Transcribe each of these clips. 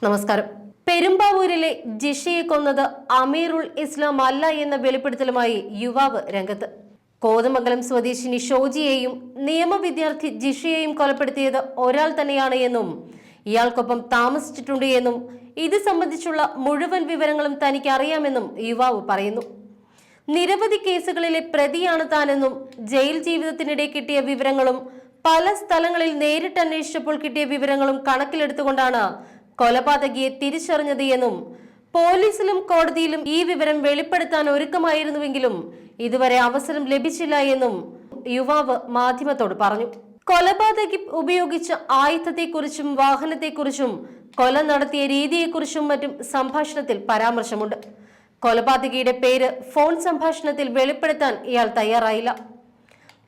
നമസ്കാരം. പെരുമ്പാവൂരിലെ ജിഷയെ കൊന്നത് അമീറുൽ ഇസ്ലാം അല്ല എന്ന വെളിപ്പെടുത്തലുമായി യുവാവ് രംഗത്ത്. കോതമംഗലം സ്വദേശിനി ഷോജിയെയും നിയമവിദ്യാർത്ഥി ജിഷയെയും കൊലപ്പെടുത്തിയത് ഒരാൾ തന്നെയാണ് എന്നും ഇയാൾക്കൊപ്പം താമസിച്ചിട്ടുണ്ട് എന്നും ഇത് സംബന്ധിച്ചുള്ള മുഴുവൻ വിവരങ്ങളും തനിക്ക് അറിയാമെന്നും യുവാവ് പറയുന്നു. നിരവധി കേസുകളിലെ പ്രതിയാണ് താനെന്നും ജയിൽ ജീവിതത്തിനിടെ കിട്ടിയ വിവരങ്ങളും പല സ്ഥലങ്ങളിൽ നേരിട്ട് അന്വേഷിച്ചപ്പോൾ കിട്ടിയ വിവരങ്ങളും കണക്കിലെടുത്തുകൊണ്ടാണ് കൊലപാതകിയെ തിരിച്ചറിഞ്ഞത് എന്നും പോലീസിലും കോടതിയിലും ഈ വിവരം വെളിപ്പെടുത്താൻ ഒരുക്കമായിരുന്നുവെങ്കിലും ഇതുവരെ അവസരം ലഭിച്ചില്ല എന്നും യുവാവ് മാധ്യമത്തോട് പറഞ്ഞു. കൊലപാതകി ഉപയോഗിച്ച ആയുധത്തെക്കുറിച്ചും വാഹനത്തെക്കുറിച്ചും കൊല നടത്തിയ രീതിയെക്കുറിച്ചും മറ്റും സംഭാഷണത്തിൽ പരാമർശമുണ്ട്. കൊലപാതകിയുടെ പേര് ഫോൺ സംഭാഷണത്തിൽ വെളിപ്പെടുത്താൻ ഇയാൾ തയ്യാറായില്ല.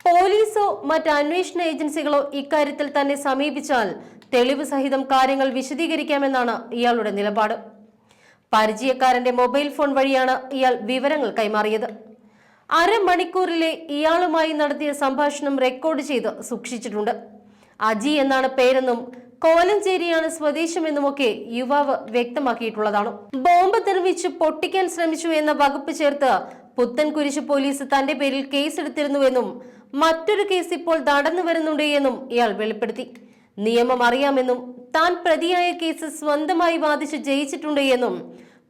പോലീസോ മറ്റ് അന്വേഷണ ഏജൻസികളോ ഇക്കാര്യത്തിൽ തന്നെ സമീപിച്ചാൽ തെളിവ് സഹിതം കാര്യങ്ങൾ വിശദീകരിക്കാമെന്നാണ് ഇയാളുടെ നിലപാട്. പരിചയക്കാരന്റെ മൊബൈൽ ഫോൺ വഴിയാണ് ഇയാൾ വിവരങ്ങൾ കൈമാറിയത്. അരമണിക്കൂറിലെ ഇയാളുമായി നടത്തിയ സംഭാഷണം റെക്കോർഡ് ചെയ്ത് സൂക്ഷിച്ചിട്ടുണ്ട്. അജി എന്നാണ് പേരെന്നും കോലഞ്ചേരിയാണ് സ്വദേശമെന്നുമൊക്കെ യുവാവ് വ്യക്തമാക്കിയിട്ടുള്ളതാണ്. ബോംബ് നിർമ്മിച്ച് പൊട്ടിക്കാൻ ശ്രമിച്ചു എന്ന വകുപ്പ് ചേർത്ത് പുത്തൻകുരിശ് പോലീസ് തന്റെ പേരിൽ കേസെടുത്തിരുന്നുവെന്നും മറ്റൊരു കേസ് ഇപ്പോൾ നടന്നു വരുന്നുണ്ട് എന്നും ഇയാൾ വെളിപ്പെടുത്തി. നിയമം അറിയാമെന്നും താൻ പ്രതിയായ കേസ് സ്വന്തമായി വാദിച്ച് ജയിച്ചിട്ടുണ്ട് എന്നും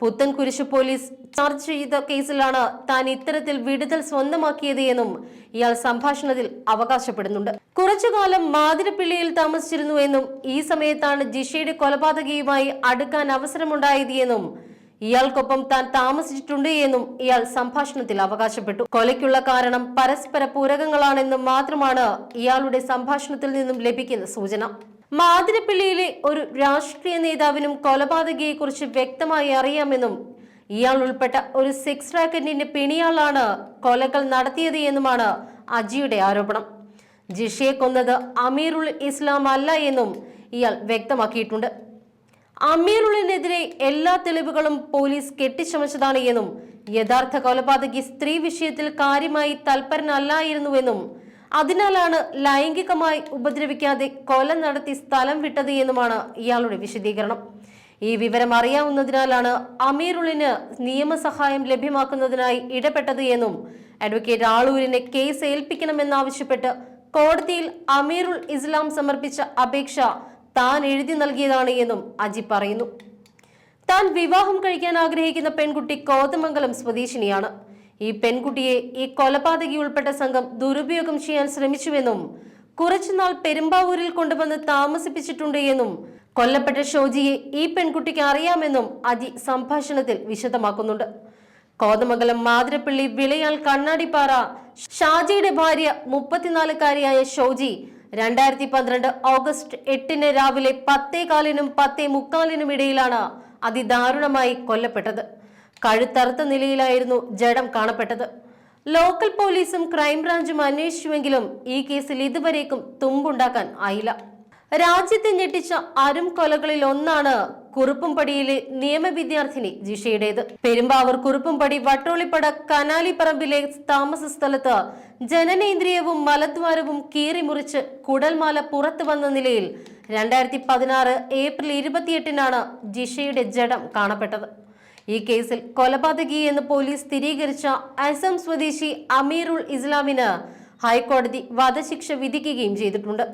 പുത്തൻകുരിശ് പോലീസ് ചാർജ് ചെയ്ത കേസിലാണ് താൻ ഇത്തരത്തിൽ വിടുതൽ സ്വന്തമാക്കിയത് എന്നും ഇയാൾ സംഭാഷണത്തിൽ അവകാശപ്പെടുന്നുണ്ട്. കുറച്ചുകാലം മാതിരപ്പിള്ളിയിൽ താമസിച്ചിരുന്നുവെന്നും ഈ സമയത്താണ് ജിഷയുടെ കൊലപാതകിയുമായി അടുക്കാൻ അവസരമുണ്ടായത് എന്നും ഇയാൾക്കൊപ്പം താൻ താമസിച്ചിട്ടുണ്ട് എന്നും ഇയാൾ സംഭാഷണത്തിൽ അവകാശപ്പെട്ടു. കൊലയ്ക്കുള്ള കാരണം പരസ്പര പൂരകങ്ങളാണെന്നും മാത്രമാണ് ഇയാളുടെ സംഭാഷണത്തിൽ നിന്നും ലഭിക്കുന്ന സൂചന. മാതിരപ്പിള്ളിയിലെ ഒരു രാഷ്ട്രീയ നേതാവിനും കൊലപാതകിയെ കുറിച്ച് വ്യക്തമായി അറിയാമെന്നും ഇയാൾ ഉൾപ്പെട്ട ഒരു സെക്സ് റാക്കറ്റിന്റെ പിണിയാളാണ് കൊലകൾ നടത്തിയത് എന്നുമാണ് അജിയുടെ ആരോപണം. ജിഷയെ കൊന്നത് അമീറുൽ ഇസ്ലാം അല്ല എന്നും ഇയാൾ വ്യക്തമാക്കിയിട്ടുണ്ട്. അമീറുലിനെതിരെ എല്ലാ തെളിവുകളും പോലീസ് കെട്ടിച്ചമച്ചതാണ് എന്നും യഥാർത്ഥ കൊലപാതകി സ്ത്രീ വിഷയത്തിൽ കാര്യമായി തൽപരനല്ലായിരുന്നുവെന്നും അതിനാലാണ് ലൈംഗികമായി ഉപദ്രവിക്കാതെ കൊല നടത്തി സ്ഥലം വിട്ടത് എന്നുമാണ് ഇയാളുടെ വിശദീകരണം. ഈ വിവരം അറിയാവുന്നതിനാലാണ് അമീറുലിന് നിയമസഹായം ലഭ്യമാക്കുന്നതിനായി ഇടപെട്ടത് എന്നും അഡ്വക്കേറ്റ് ആളൂരിനെ കേസ് ഏൽപ്പിക്കണമെന്നാവശ്യപ്പെട്ട് കോടതിയിൽ അമീറുൽ ഇസ്ലാം സമർപ്പിച്ച അപേക്ഷ താൻ എഴുതി നൽകിയതാണ് എന്നും അജി പറയുന്നു. താൻ വിവാഹം കഴിക്കാൻ ആഗ്രഹിക്കുന്ന പെൺകുട്ടി കോതമംഗലം സ്വദേശിനിയാണ്. ഈ പെൺകുട്ടിയെ ഈ കൊലപാതകി ഉൾപ്പെട്ട സംഘം ദുരുപയോഗം ചെയ്യാൻ ശ്രമിച്ചുവെന്നും കുറച്ചുനാൾ പെരുമ്പാവൂരിൽ കൊണ്ടുവന്ന് താമസിപ്പിച്ചിട്ടുണ്ട് എന്നും കൊല്ലപ്പെട്ട ഷോജിയെ ഈ പെൺകുട്ടിക്ക് അറിയാമെന്നും അജി സംഭാഷണത്തിൽ വിശദമാക്കുന്നുണ്ട്. കോതമംഗലം മാതിരപ്പള്ളി വിളയാൽ കണ്ണാടിപ്പാറ ഷാജിയുടെ ഭാര്യ 34-കാരിയായ ഷോജി 2012 ഓഗസ്റ്റ് 8 രാവിലെ 10:15 10:45 ഇടയിലാണ് അതിദാരുണമായി കൊല്ലപ്പെട്ടത്. കഴുത്തറുത്ത നിലയിലായിരുന്നു ജഡം കാണപ്പെട്ടത്. ലോക്കൽ പോലീസും ക്രൈംബ്രാഞ്ചും അന്വേഷിച്ചുവെങ്കിലും ഈ കേസിൽ ഇതുവരേക്കും തുമ്പുണ്ടാക്കാൻ ആയില്ല. രാജ്യത്തെ ഞെട്ടിച്ച അരും കൊലകളിൽ ഒന്നാണ് കുറുപ്പുംപടിയിലെ നിയമവിദ്യാർത്ഥിനി ജിഷയുടേത്. പെരുമ്പാവൂർ കുറുപ്പുംപടി വട്ടോളിപ്പട കനാലിപ്പറമ്പിലെ താമസ സ്ഥലത്ത് ജനനേന്ദ്രിയവും മലദ്വാരവും കീറിമുറിച്ച് കുടൽമാല പുറത്തു വന്ന നിലയിൽ 2016 ഏപ്രിൽ 28 ജിഷയുടെ ജഡം കാണപ്പെട്ടത്. ഈ കേസിൽ കൊലപാതകി എന്ന് പോലീസ് സ്ഥിരീകരിച്ച അസം സ്വദേശി അമീറുൽ ഇസ്ലാമിന് ഹൈക്കോടതി വധശിക്ഷ വിധിക്കുകയും ചെയ്തിട്ടുണ്ട്.